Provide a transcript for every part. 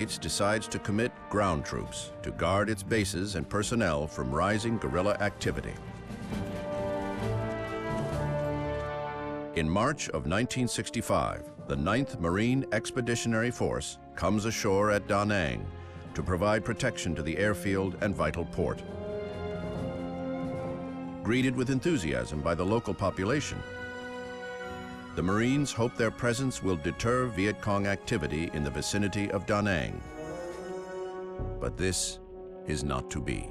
States decides to commit ground troops to guard its bases and personnel from rising guerrilla activity. In March of 1965, the 9th Marine Expeditionary Force comes ashore at Da Nang to provide protection to the airfield and vital port. Greeted with enthusiasm by the local population, the Marines hope their presence will deter Viet Cong activity in the vicinity of Da Nang. But this is not to be.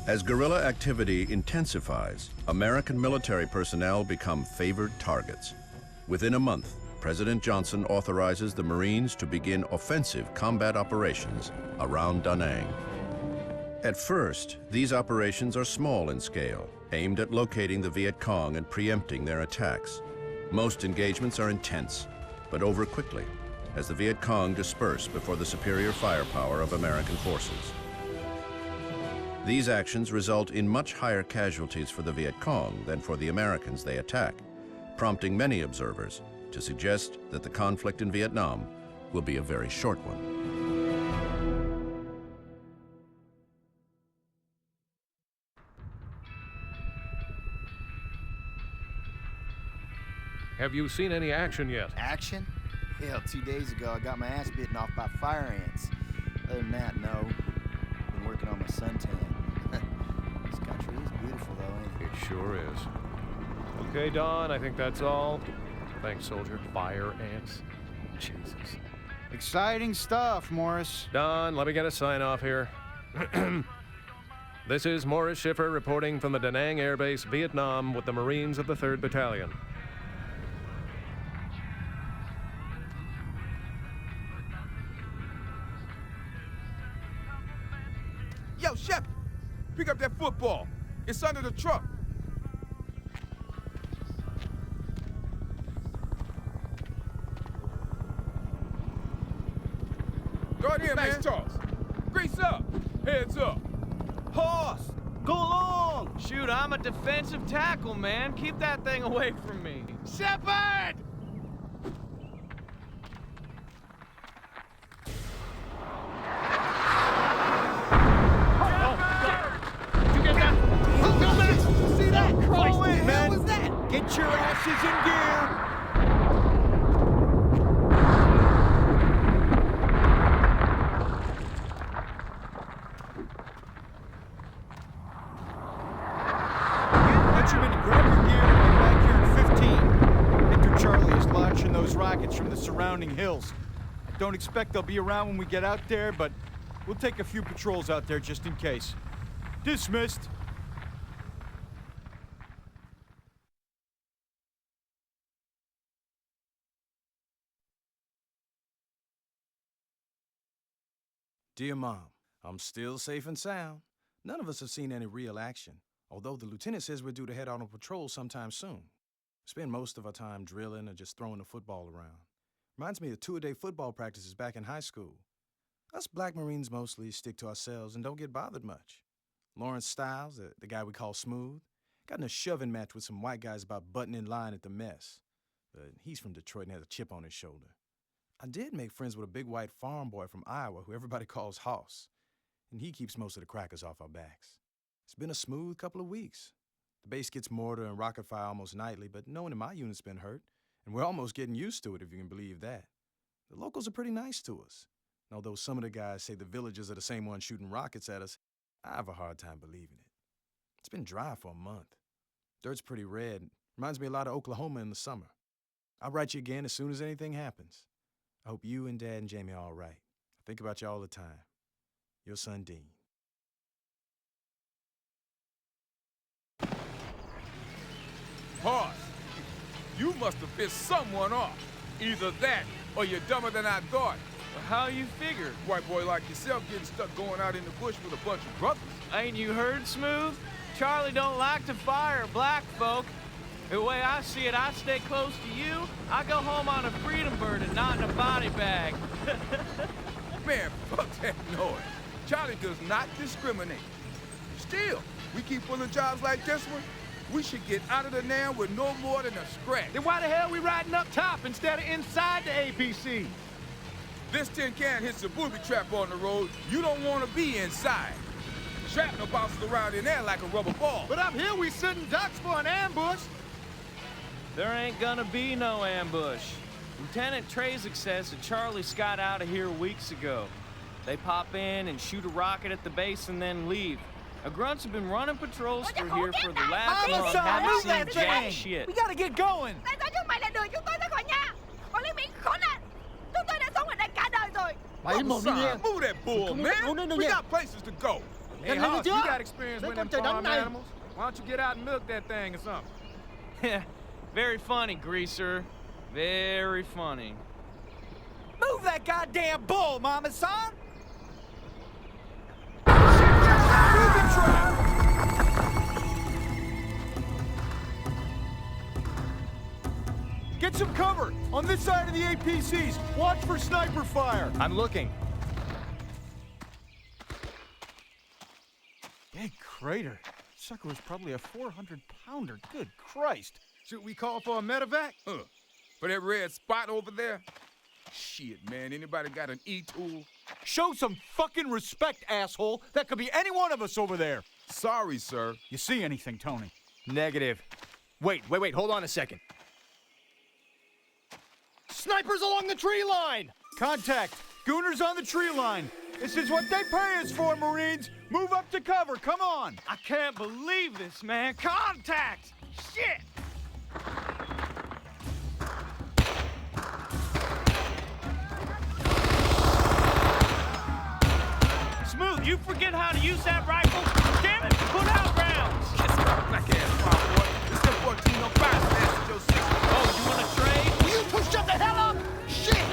As guerrilla activity intensifies, American military personnel become favored targets. Within a month, President Johnson authorizes the Marines to begin offensive combat operations around Da Nang. At first, these operations are small in scale, aimed at locating the Viet Cong and preempting their attacks. Most engagements are intense, but over quickly, as the Viet Cong disperse before the superior firepower of American forces. These actions result in much higher casualties for the Viet Cong than for the Americans they attack, prompting many observers to suggest that the conflict in Vietnam will be a very short one. Have you seen any action yet? Action? Hell, 2 days ago I got my ass bitten off by fire ants. Other than that, no. Been working on my suntan. This country is beautiful though, ain't it? It sure is. Okay, Don, I think that's all. Thanks, soldier. Fire ants. Jesus. Exciting stuff, Morris. Don, let me get a sign off here. This is Morris Schiffer reporting from the Da Nang Air Base, Vietnam, with the Marines of the 3rd Battalion. Yo, Shep, pick up that football. It's under the truck. Go ahead, man. Nice toss. Grease up. Heads up. Hoss, go long! Shoot, I'm a defensive tackle, man. Keep that thing away from me. Shepard! Get your asses in gear! Benjamin, grab your gear and get back here in 15. Victor Charlie is launching those rockets from the surrounding hills. I don't expect they'll be around when we get out there, but we'll take a few patrols out there just in case. Dismissed. Dear Mom, I'm still safe and sound. None of us have seen any real action, although the lieutenant says we're due to head out on patrol sometime soon. Spend most of our time drilling or just throwing the football around. Reminds me of two-a-day football practices back in high school. Us black Marines mostly stick to ourselves and don't get bothered much. Lawrence Stiles, the guy we call Smooth, got in a shoving match with some white guys about butting in line at the mess. But he's from Detroit and has a chip on his shoulder. I did make friends with a big white farm boy from Iowa who everybody calls Hoss, and he keeps most of the crackers off our backs. It's been a smooth couple of weeks. The base gets mortar and rocket fire almost nightly, but no one in my unit's been hurt, and we're almost getting used to it, if you can believe that. The locals are pretty nice to us, and although some of the guys say the villagers are the same ones shooting rockets at us, I have a hard time believing it. It's been dry for a month. Dirt's pretty red. Reminds me a lot of Oklahoma in the summer. I'll write you again as soon as anything happens. I hope you and Dad and Jamie are all right. I think about you all the time. Your son, Dean. Hoss, you must have pissed someone off. Either that, or you're dumber than I thought. Well, how you figure? White boy like yourself getting stuck going out in the bush with a bunch of brothers. Ain't you heard, Smooth? Charlie don't like to fire black folk. The way I see it, I stay close to you. I go home on a freedom bird and not in a body bag. Man, fuck that noise. Charlie does not discriminate. Still, we keep pulling jobs like this one, we should get out of the now with no more than a scratch. Then why the hell are we riding up top instead of inside the APC? This tin can hits a booby trap on the road, you don't want to be inside. Shrapnel bounces around in there like a rubber ball. But up here we sitting ducks for an ambush. There ain't gonna be no ambush. Lieutenant Trezek says that Charlie got out of here weeks ago. They pop in and shoot a rocket at the base and then leave. Now, grunts have been running patrols through here for the last month. Haven't seen jack shit. We gotta get going. Tại sao chứ mày lại đuổi chúng tôi ra khỏi nhà? Quản lý Mỹ khốn nạn. Chúng tôi đã sống ở đây cả đời rồi. Move that bull, man. We got places to go. Hey, Hoss, you got experience with them farm animals? Why don't you get out and milk that thing or something? Yeah, very funny, Greaser. Very funny. Move that goddamn bull, Mama Son! Get some cover on this side of the APCs. Watch for sniper fire. I'm looking. Big crater. Sucker was probably a 400-pounder. Good Christ. Should we call for a medevac? For that red spot over there? Shit, man, anybody got an E-tool? Show some fucking respect, asshole. That could be any one of us over there. Sorry, sir. You see anything, Tony? Negative. Wait, hold on a second. Snipers along the tree line! Contact. Gooners on the tree line. This is what they pay us for, Marines. Move up to cover. Come on. I can't believe this, man. Contact! Shit! Smooth, you forget how to use that rifle? Damn it, put out rounds! Kiss my black ass, my boy. This is 1405, Master Joe 6. Oh, you wanna trade? You two shut the hell up! Shit!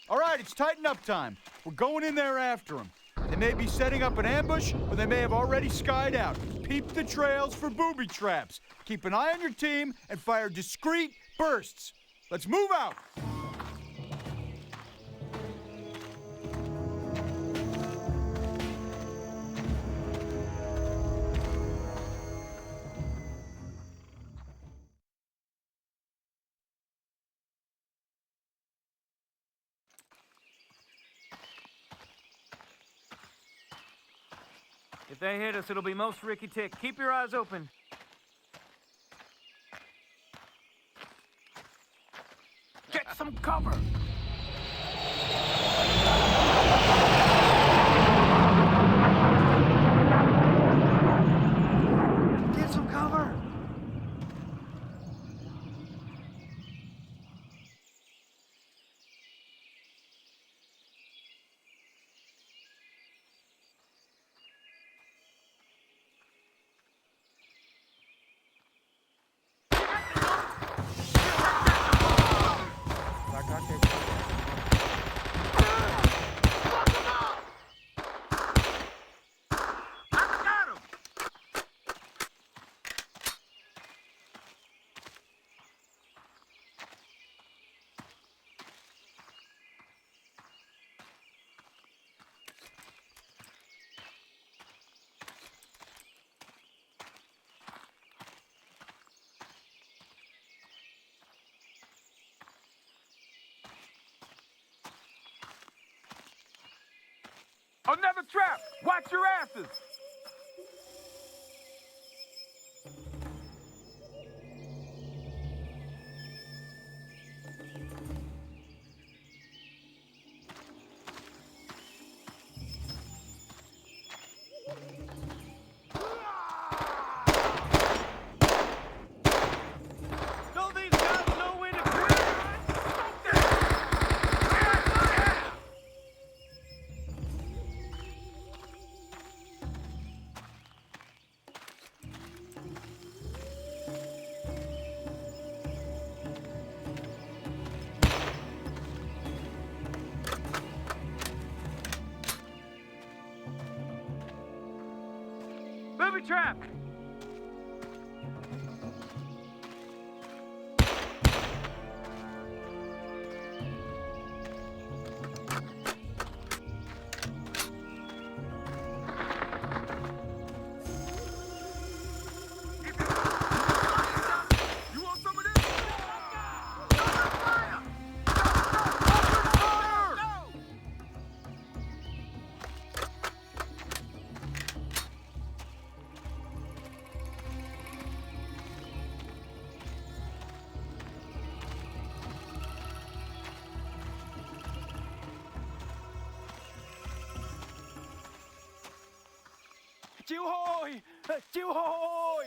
All right, it's tighten up time. We're going in there after them. They may be setting up an ambush, or they may have already skied out. Peep the trails for booby traps. Keep an eye on your team and fire discreet bursts. Let's move out. If they hit us, it'll be most Ricky Tick. Keep your eyes open. Get some cover! Get some cover! Another trap! Watch your asses! Don't these guys know when to quit? Booby trap! You want some of this? Fire! Chịu hồi! Chịu hồi!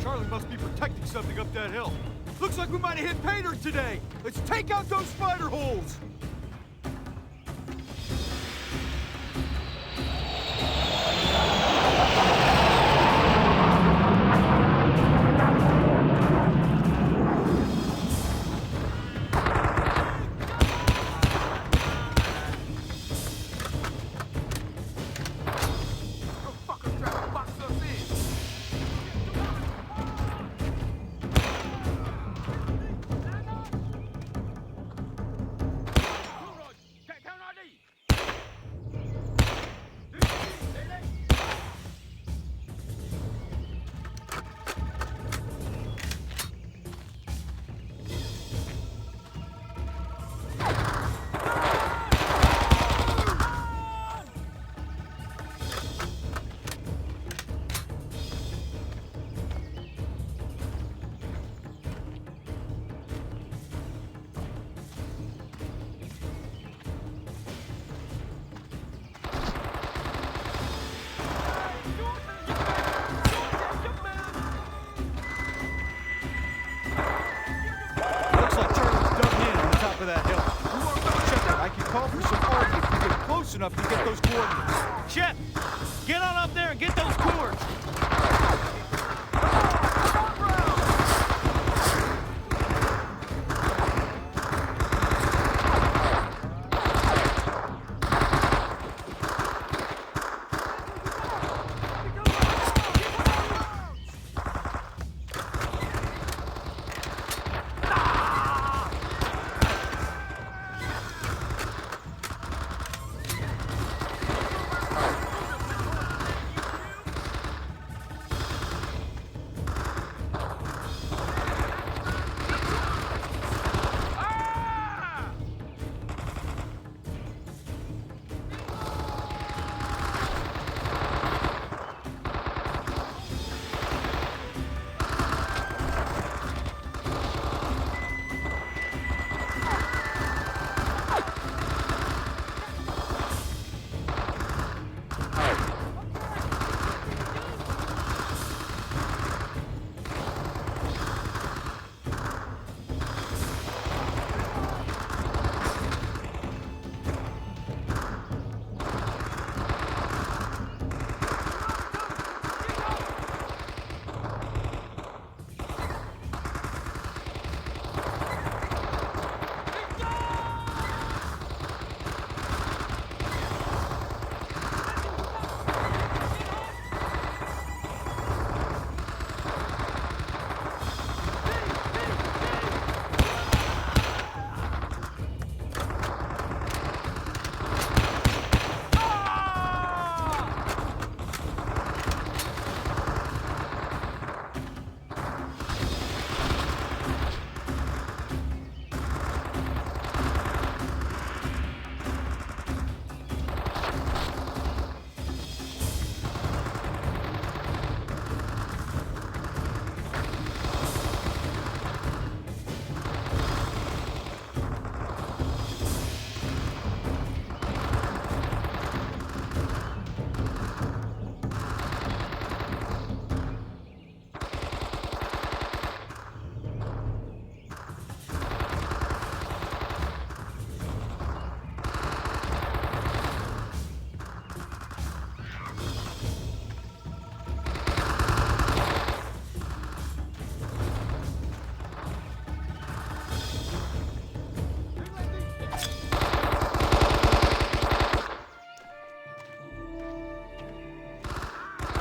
Charlie must be protecting something up that hill. Looks like we might have hit pay dirt today. Let's take out those spider holes. Motherfucker trying to box us in. Looks like Charlie's dug in on the top of that hill. Check it. I can call for some army if you get close enough to get those coordinates. Shep, get on up there and get those cords.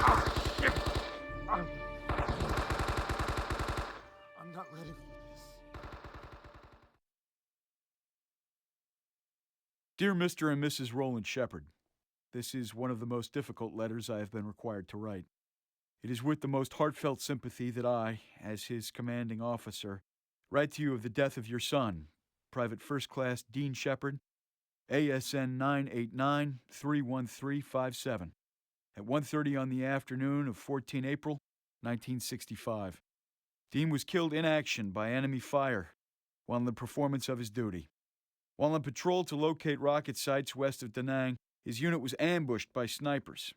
I'm not ready for this. Dear Mr. and Mrs. Roland Shepard, this is one of the most difficult letters I have been required to write. It is with the most heartfelt sympathy that I, as his commanding officer, write to you of the death of your son, Private First Class Dean Shepard, ASN 989-31357, at 1:30 on the afternoon of 14 April, 1965. Dean was killed in action by enemy fire while in the performance of his duty. While on patrol to locate rocket sites west of Da Nang, his unit was ambushed by snipers.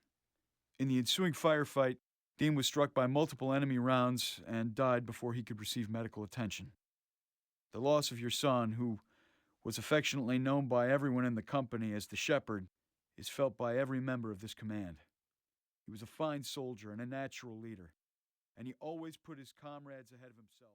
In the ensuing firefight, Dean was struck by multiple enemy rounds and died before he could receive medical attention. The loss of your son, who was affectionately known by everyone in the company as the Shepherd, is felt by every member of this command. He was a fine soldier and a natural leader, and he always put his comrades ahead of himself.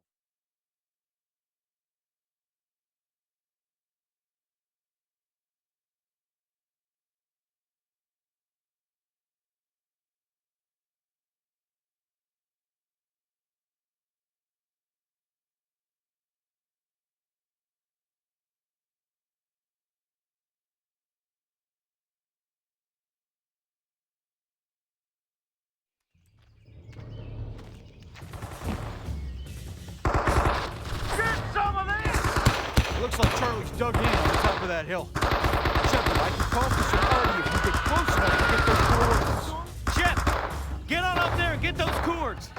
It looks like Charlie's dug in on the top of that hill. Shepard, I can call for some party if you get close enough to get those coordinates. Shep, get on up there and get those cords.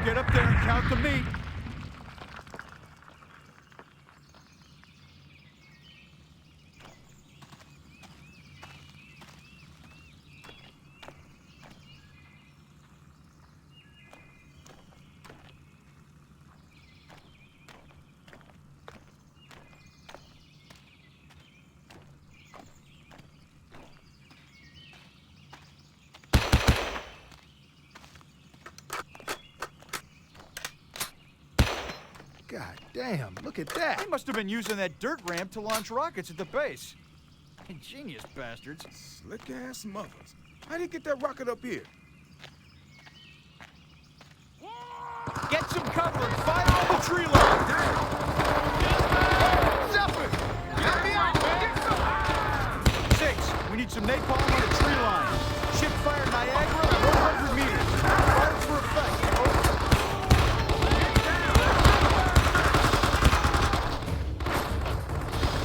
Get up there and count the meat. God damn, look at that. They must have been using that dirt ramp to launch rockets at the base. Ingenious bastards. Slick ass muggers. How'd he get that rocket up here? Get some cover and fire on the tree line. Zephyr! Get me out! Get some! 6, we need some napalm on the tree line. Ship fire Niagara at 100 meters. Fire for effect. Over.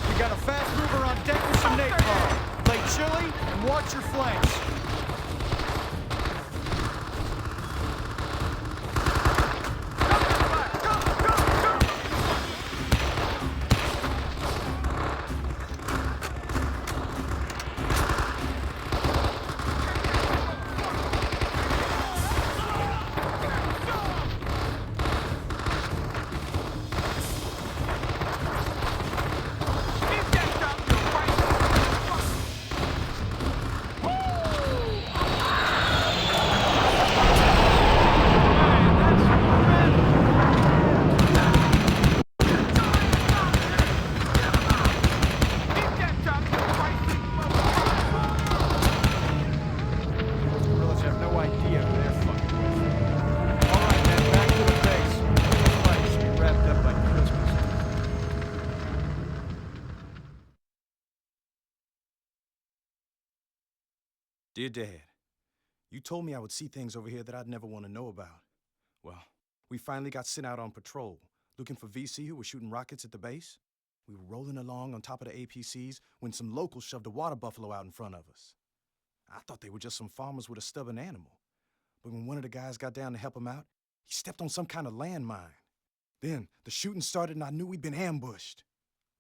We got a fast mover on deck with some napalm. Play chilly and watch your flanks. Dear Dad, you told me I would see things over here that I'd never want to know about. Well, we finally got sent out on patrol, looking for VC who was shooting rockets at the base. We were rolling along on top of the APCs when some locals shoved a water buffalo out in front of us. I thought they were just some farmers with a stubborn animal. But when one of the guys got down to help him out, he stepped on some kind of landmine. Then the shooting started and I knew we'd been ambushed.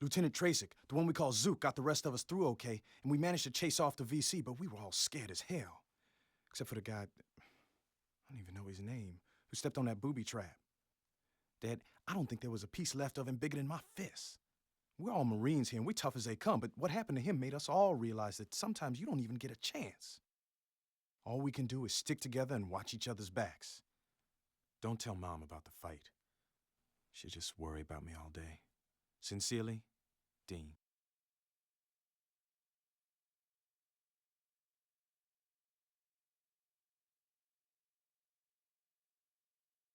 Lieutenant Tracek, the one we call Zook, got the rest of us through okay, and we managed to chase off the VC, but we were all scared as hell. Except for the guy, I don't even know his name, who stepped on that booby trap. Dad, I don't think there was a piece left of him bigger than my fist. We're all Marines here, and we're tough as they come, but what happened to him made us all realize that sometimes you don't even get a chance. All we can do is stick together and watch each other's backs. Don't tell Mom about the fight. She'll just worry about me all day. Sincerely, Dean.